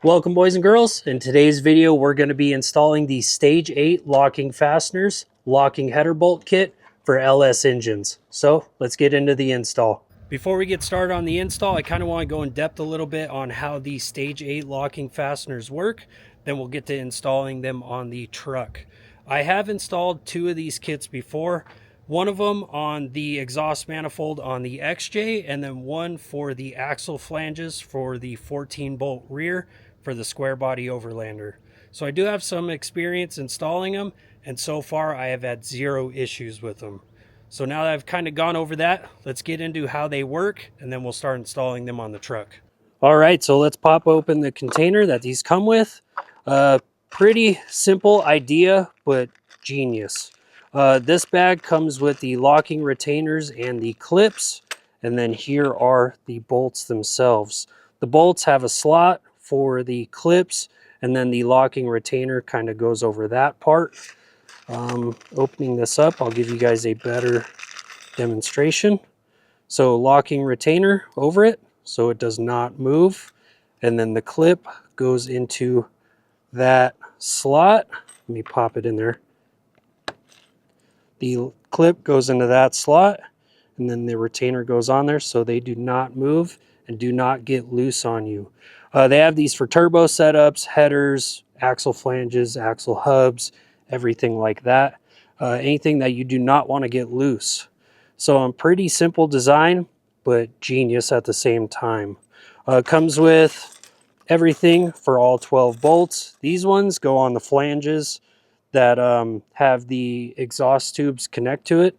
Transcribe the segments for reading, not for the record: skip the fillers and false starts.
Welcome boys and girls. In today's video we're going to be installing the Stage 8 Locking Fasteners locking header bolt kit for LS engines. So let's get into the install. Before we get started on the install, I kind of want to go in depth a little bit on how the Stage 8 Locking Fasteners work. Then we'll get to installing them on the truck. I have installed two of these kits before. One of them on the exhaust manifold on the XJ, and then one for the axle flanges for the 14 bolt rear for the Squarebody Overlander. So I do have some experience installing them, and so far I have had zero issues with them. So now that I've kind of gone over that, let's get into how they work, and then we'll start installing them on the truck. All right, so let's pop open the container that these come with. Pretty simple idea, but genius. This bag comes with the locking retainers and the clips, and then here are the bolts themselves. The bolts have a slot for the clips, and then the locking retainer kind of goes over that part. Opening this up, I'll give you guys a better demonstration. So locking retainer over it so it does not move, and then the clip goes into that slot. Let me pop it in there. The clip goes into that slot, and then the retainer goes on there so they do not move and do not get loose on you. They have these for turbo setups, headers, axle flanges, axle hubs, everything like that. Anything that you do not want to get loose. So a pretty simple design, but genius at the same time. Comes with everything for all 12 bolts. These ones go on the flanges that have the exhaust tubes connect to it,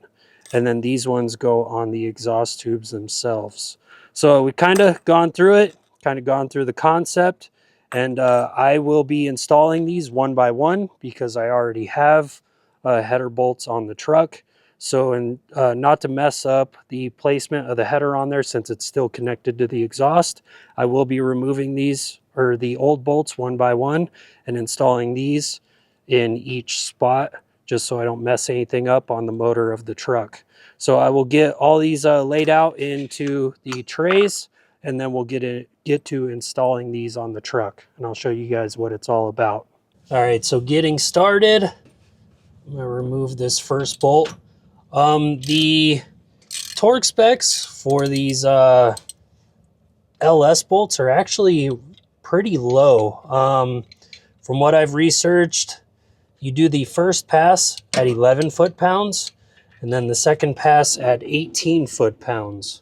and then these ones go on the exhaust tubes themselves. So we kind of gone through it, kind of gone through the concept, and I will be installing these one by one because I already have header bolts on the truck. So, and not to mess up the placement of the header on there since it's still connected to the exhaust, I will be removing these, or the old bolts, one by one and installing these in each spot just so I don't mess anything up on the motor of the truck. So I will get all these laid out into the trays, and then we'll get to installing these on the truck, and I'll show you guys what it's all about. All right, so getting started, I'm gonna remove this first bolt. The torque specs for these LS bolts are actually pretty low. From what I've researched, you do the first pass at 11 foot-pounds, and then the second pass at 18 foot-pounds.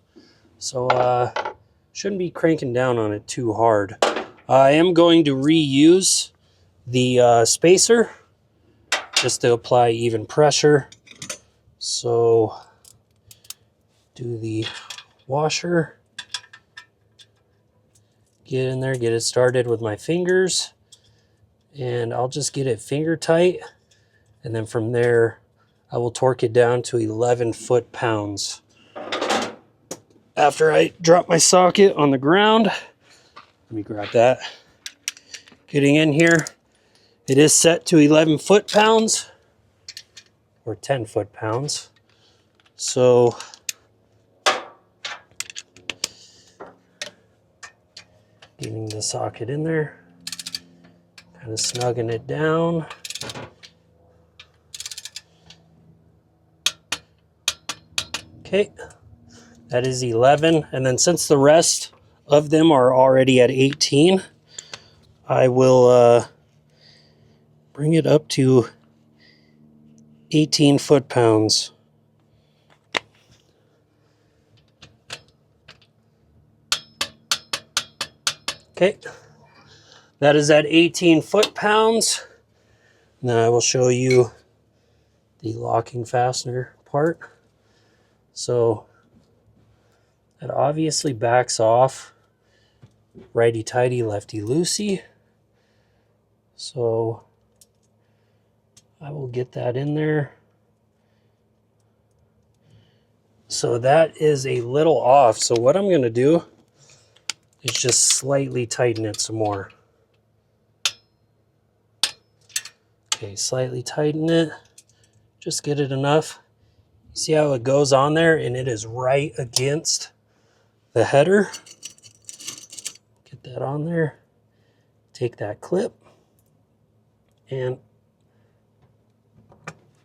So shouldn't be cranking down on it too hard. I am going to reuse the spacer just to apply even pressure. So do the washer, get in there, get it started with my fingers, and I'll just get it finger tight, and then from there I will torque it down to 11 foot-pounds. After I drop my socket on the ground, let me grab that. Getting in here, it is set to 11 foot-pounds or 10 foot-pounds. So getting the socket in there, kind of snugging it down. Okay, that is 11, and then since the rest of them are already at 18, I will bring it up to 18 foot-pounds. Okay, that is at 18 foot-pounds. Now I will show you the locking fastener part. So it obviously backs off righty-tighty, lefty-loosey. So I will get that in there. So that is a little off. So what I'm going to do is just slightly tighten it some more. Okay, slightly tighten it. Just get it enough. See how it goes on there, and it is right against the header. Get that on there. take that clip and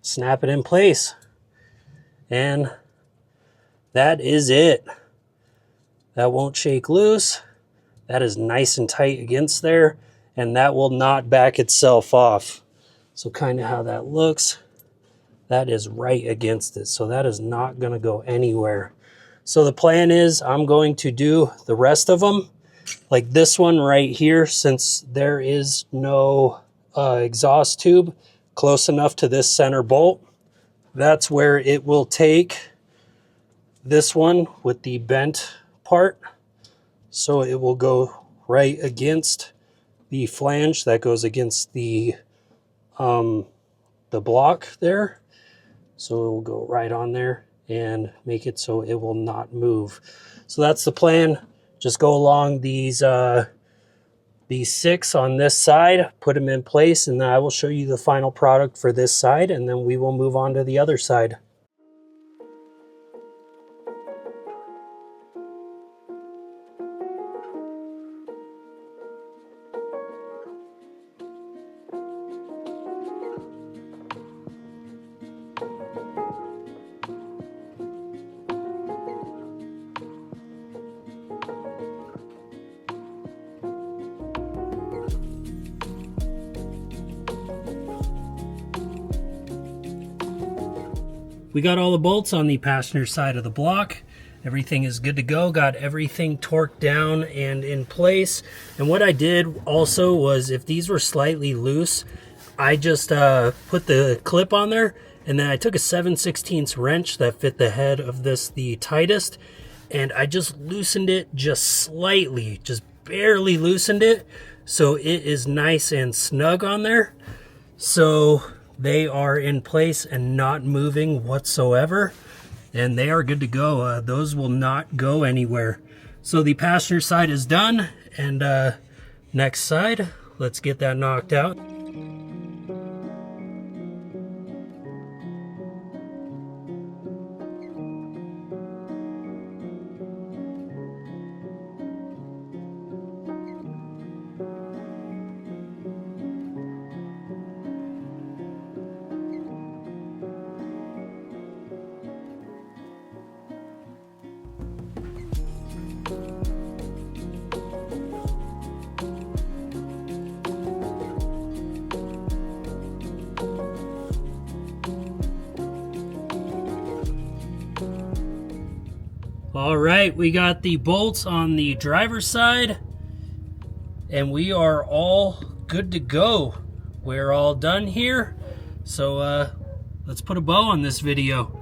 snap it in place. And that is it. That won't shake loose. That is nice and tight against there, and that will not back itself off. So kind of how that looks, that is right against it. So that is not going to go anywhere. So the plan is I'm going to do the rest of them, like this one right here, since there is no exhaust tube close enough to this center bolt. That's where it will take this one with the bent part. So it will go right against the flange that goes against the block there. So it will go right on there and make it so it will not move. So that's the plan. Just go along these 6 on this side, put them in place, and then I will show you the final product for this side, and then we will move on to the other side. We got all the bolts on the passenger side of the block. Everything is good to go. Got everything torqued down and in place. And what I did also was, if these were slightly loose, I just put the clip on there, and then I took a 7/16 wrench that fit the head of this the tightest, and I just loosened it just slightly, just barely loosened it, so it is nice and snug on there. So they are in place and not moving whatsoever, and they are good to go. Those will not go anywhere. So the passenger side is done, and next side, let's get that knocked out. All right, we got the bolts on the driver's side, and we are all good to go. We're all done here. So let's put a bow on this video.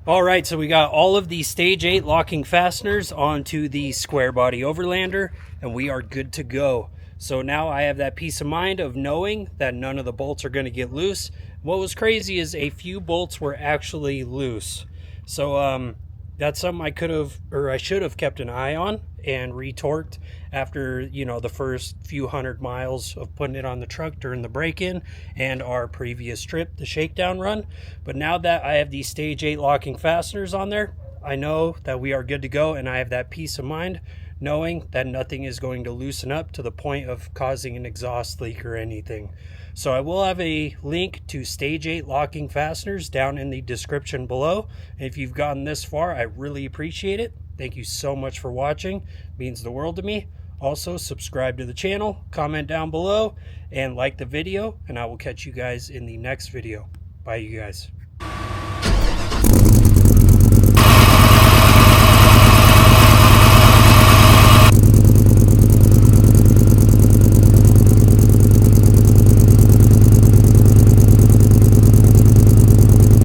All right, so we got all of the Stage 8 locking fasteners onto the Squarebody Overlander, and we are good to go. So now I have that peace of mind of knowing that none of the bolts are going to get loose. What was crazy is a few bolts were actually loose. So that's something I should have kept an eye on and retorqued after, you know, the first few 100 miles of putting it on the truck during the break-in and our previous trip, the shakedown run. But now that I have these Stage 8 locking fasteners on there, I know that we are good to go, and I have that peace of mind knowing that nothing is going to loosen up to the point of causing an exhaust leak or anything. So I will have a link to Stage 8 locking fasteners down in the description below. And if you've gotten this far, I really appreciate it. Thank you so much for watching. It means the world to me. Also, subscribe to the channel, comment down below, and like the video, and I will catch you guys in the next video. Bye, you guys.